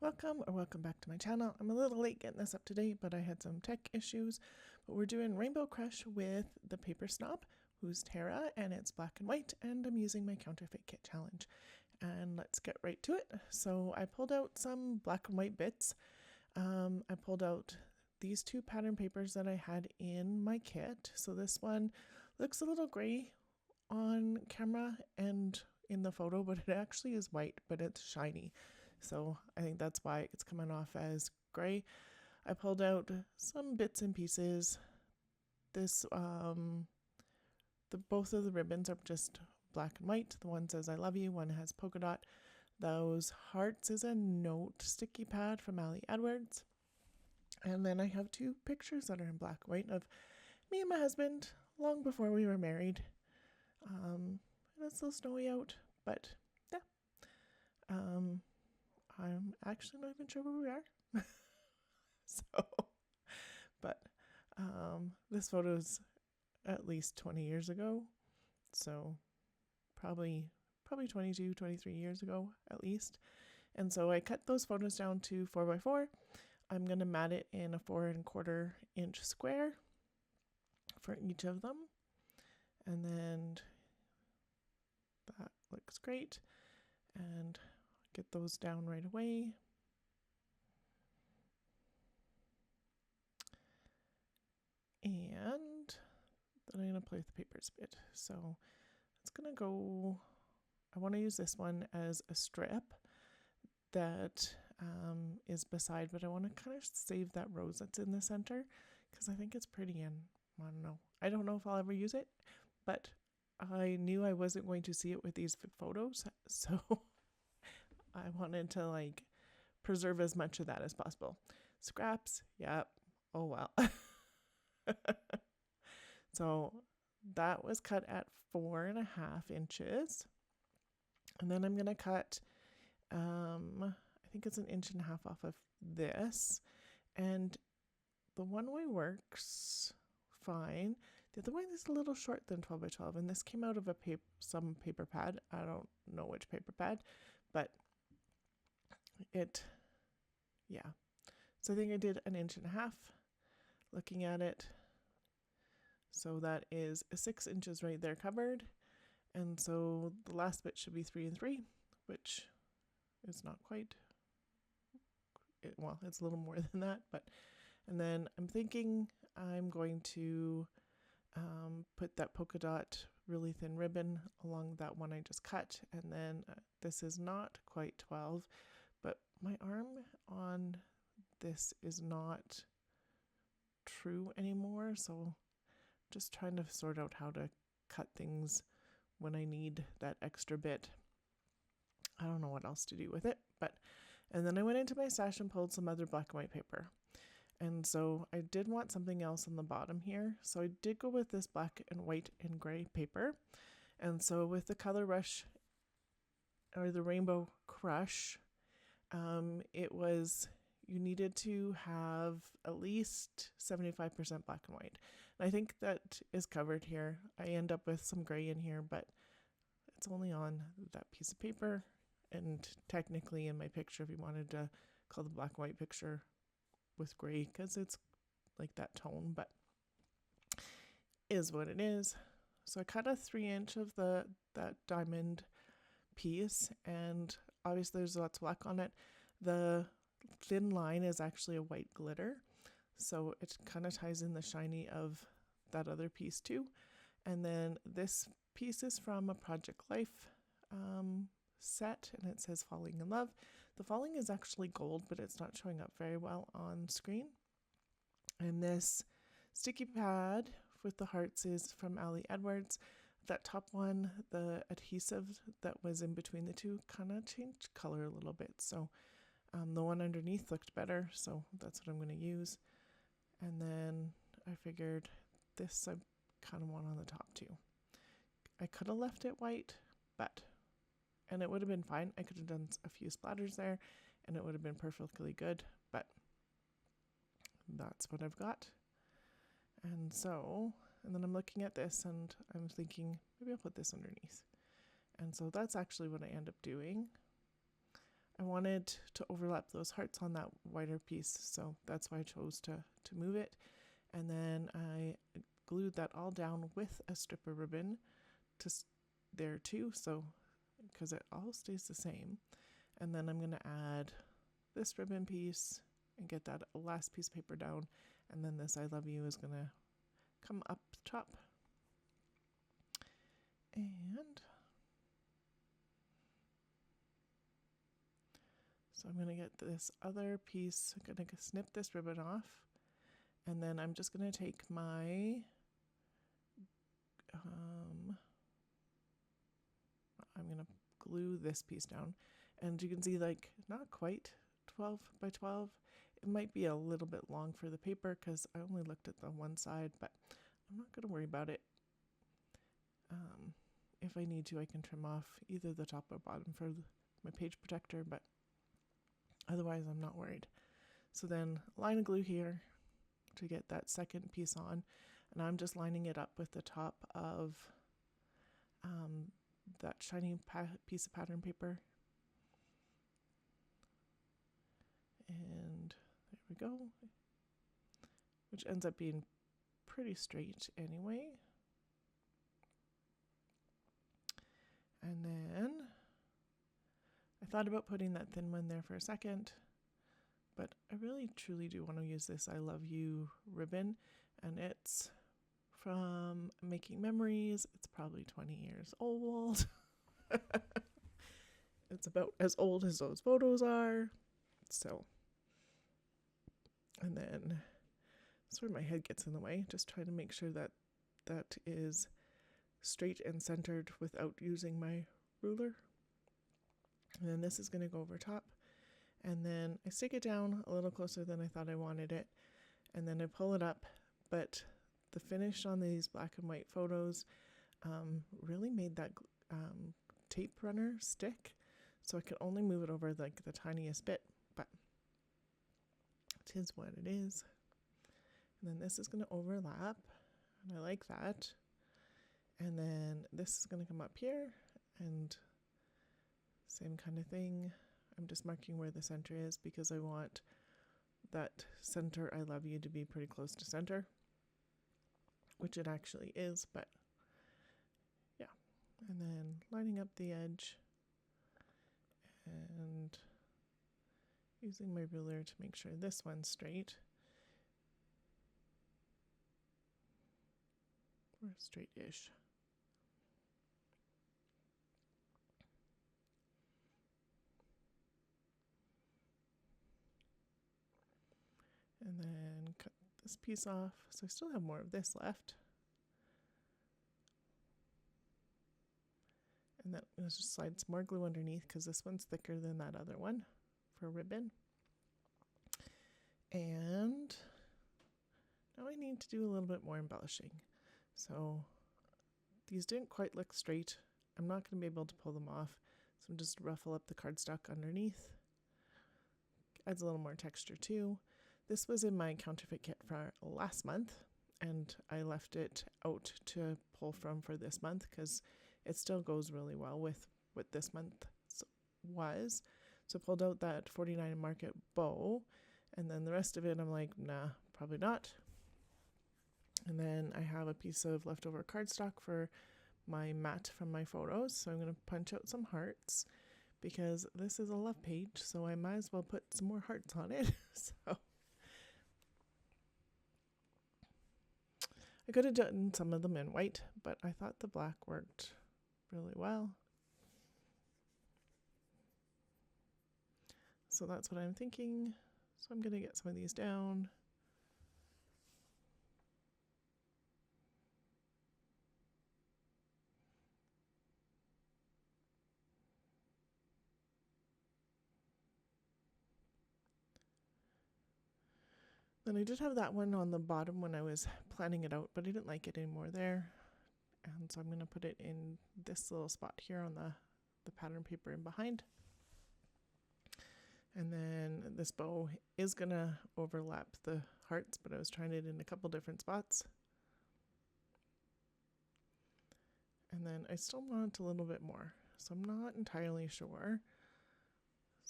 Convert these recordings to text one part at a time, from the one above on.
Welcome or welcome back to my channel. I'm a little late getting this up today, but I had some tech issues. But we're doing Rainbow Crush with the Paper Snob, who's Tara, and it's black and white, and I'm using my Counterfeit Kit challenge. And let's get right to it. So I pulled out some black and white bits. I pulled out these two pattern papers that I had in my kit. So this one looks a little gray on camera and in the photo, but it actually is white, but it's shiny. So I think that's why it's coming off as gray. I pulled out some bits and pieces. This, both of the ribbons are just black and white. The one says I love you, one has polka dot. Those hearts is a note sticky pad from Ali Edwards. And then I have two pictures that are in black and white of me and my husband long before we were married. And it's still snowy out, but yeah. I'm actually not even sure where we are. But this photo's at least 20 years ago. So probably 22, 23 years ago at least. And so I cut those photos down to 4x4. I'm going to mat it in a 4¼ inch square for each of them. And then that looks great. And get those down right away. And then I'm going to play with the papers a bit. So it's going to go, I want to use this one as a strip that is beside, but I want to kind of save that rose that's in the center because I think it's pretty, and I don't know. I don't know if I'll ever use it, but I knew I wasn't going to see it with these photos, so I wanted to like preserve as much of that as possible. Scraps, yep. Oh well. So that was cut at 4½ inches. And then I'm going to cut, I think it's 1.5 inches off of this. And the one way works fine. The other one is a little short than 12x12. And this came out of some paper pad. I don't know which paper pad, but yeah. So I think I did 1.5 inches looking at it. So that is 6 inches right there covered. And so the last bit should be 3 and 3, which is not quite, well, it's a little more than that, but, and then I'm thinking I'm going to put that polka dot really thin ribbon along that one I just cut. And then this is not quite 12, but my arm on this is not true anymore. So just trying to sort out how to cut things when I need that extra bit. I don't know what else to do with it, and then I went into my stash and pulled some other black and white paper. And so I did want something else on the bottom here. So I did go with this black and white and gray paper. And so with the Color Rush or the Rainbow Crush, it was, you needed to have at least 75% black and white. And I think that is covered here. I end up with some gray in here, but it's only on that piece of paper. And technically in my picture, if you wanted to call the black and white picture with gray, because it's like that tone, but is what it is. So I cut a 3 inch of that diamond piece, and obviously there's lots of black on it. The thin line is actually a white glitter, so it kind of ties in the shiny of that other piece too. And then this piece is from a Project Life set, and it says Falling in Love. The falling is actually gold, but it's not showing up very well on screen. And this sticky pad with the hearts is from Ali Edwards. That top one, the adhesive that was in between the two kind of changed color a little bit, so the one underneath looked better, so that's what I'm going to use. And then I figured this I kind of want on the top too. I could have left it white, and it would have been fine. I could have done a few splatters there and it would have been perfectly good, but that's what I've got. And so, and then I'm looking at this and I'm thinking maybe I'll put this underneath. And so that's actually what I end up doing. I wanted to overlap those hearts on that wider piece, so that's why I chose to move it. And then I glued that all down with a strip of ribbon to there too, so because it all stays the same. And then I'm going to add this ribbon piece and get that last piece of paper down, and then this I love you is going to come up top. And so I'm going to get this other piece, I'm going to snip this ribbon off, and then I'm just going to take my I'm going to glue this piece down, and you can see, like, not quite 12 by 12. It might be a little bit long for the paper because I only looked at the one side, but I'm not going to worry about it. If I need to, I can trim off either the top or bottom for my page protector, but otherwise I'm not worried. So then line of glue here to get that second piece on, and I'm just lining it up with the top of that shiny piece of pattern paper. And there we go, which ends up being pretty straight anyway. And then I thought about putting that thin one there for a second, but I really truly do want to use this I Love You ribbon, and it's from Making Memories. It's probably 20 years old. It's about as old as those photos are. So, and then that's where my head gets in the way, just trying to make sure that that is straight and centered without using my ruler. And then this is going to go over top, and then I stick it down a little closer than I thought I wanted it, and then I pull it up. But the finish on these black and white photos really made that tape runner stick, so I could only move it over like the tiniest bit, but it is what it is. And then this is going to overlap, and I like that. And then this is going to come up here, and same kind of thing. I'm just marking where the center is because I want that center I Love You to be pretty close to center, which it actually is, but yeah. And then lining up the edge and using my ruler to make sure this one's straight. Or straight-ish. And then cut this piece off. So I still have more of this left. And then let's just slide some more glue underneath because this one's thicker than that other one for ribbon. And now I need to do a little bit more embellishing. So these didn't quite look straight. I'm not going to be able to pull them off. So I'm just ruffle up the cardstock underneath. Adds a little more texture too. This was in my counterfeit kit for last month, and I left it out to pull from for this month because it still goes really well with what this month was. So I pulled out that 49 Market bow, and then the rest of it I'm like, nah, probably not. And then I have a piece of leftover cardstock for my mat from my photos, so I'm going to punch out some hearts because this is a love page, so I might as well put some more hearts on it. So I could have done some of them in white, but I thought the black worked really well. So that's what I'm thinking. So I'm going to get some of these down. Then I did have that one on the bottom when I was planning it out, but I didn't like it anymore there. And so I'm going to put it in this little spot here on the pattern paper in behind. And then this bow is going to overlap the hearts, but I was trying it in a couple different spots. And then I still want a little bit more, so I'm not entirely sure.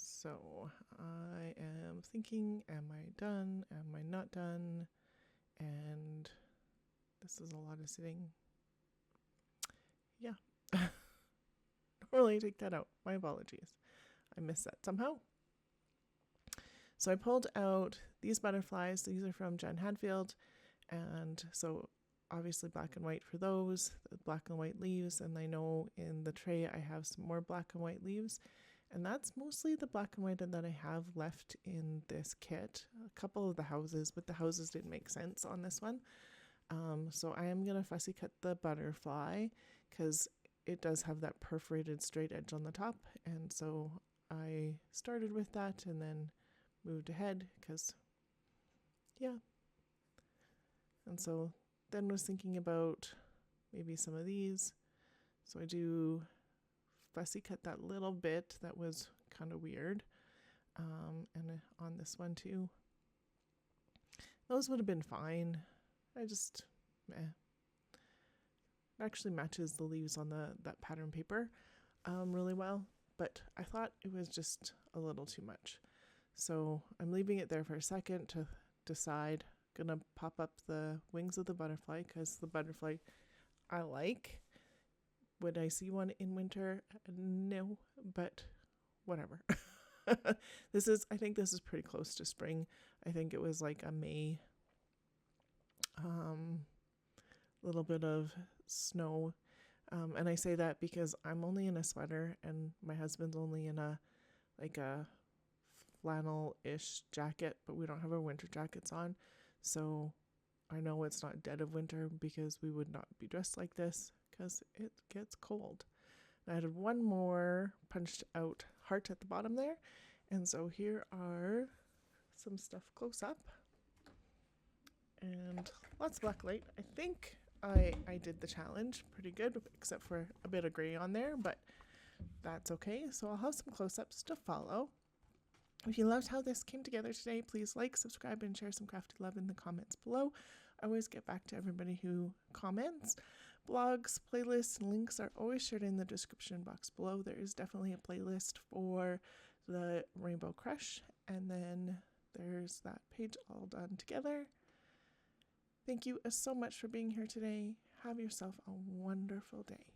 So I am thinking, am I done? Am I not done? And this is a lot of sitting. Yeah. Normally take that out. My apologies. I missed that somehow. So I pulled out these butterflies. These are from Jen Hadfield. And so obviously black and white for those, the black and white leaves. And I know in the tray I have some more black and white leaves. And that's mostly the black and white that I have left in this kit. A couple of the houses, but the houses didn't make sense on this one. So I am going to fussy cut the butterfly because it does have that perforated straight edge on the top. And so I started with that and then moved ahead because, yeah. And so then was thinking about maybe some of these. So I do fussy cut that little bit that was kind of weird. And on this one too. Those would have been fine. I just, meh. It actually matches the leaves on that pattern paper really well, but I thought it was just a little too much. So I'm leaving it there for a second to decide. Gonna pop up the wings of the butterfly because the butterfly I like. Would I see one in winter? No, but whatever. I think this is pretty close to spring. I think it was like a May. Little bit of snow. And I say that because I'm only in a sweater and my husband's only in a flannel-ish jacket, but we don't have our winter jackets on. So I know it's not dead of winter because we would not be dressed like this because it gets cold. And I added one more punched out heart at the bottom there. And so here are some stuff close up. And lots of black light. I think I did the challenge pretty good, except for a bit of gray on there, but that's okay. So I'll have some close-ups to follow. If you loved how this came together today, please like, subscribe, and share some crafty love in the comments below. I always get back to everybody who comments. Blogs, playlists, and links are always shared in the description box below. There is definitely a playlist for the Rainbow Crush, and then there's that page all done together. Thank you so much for being here today. Have yourself a wonderful day.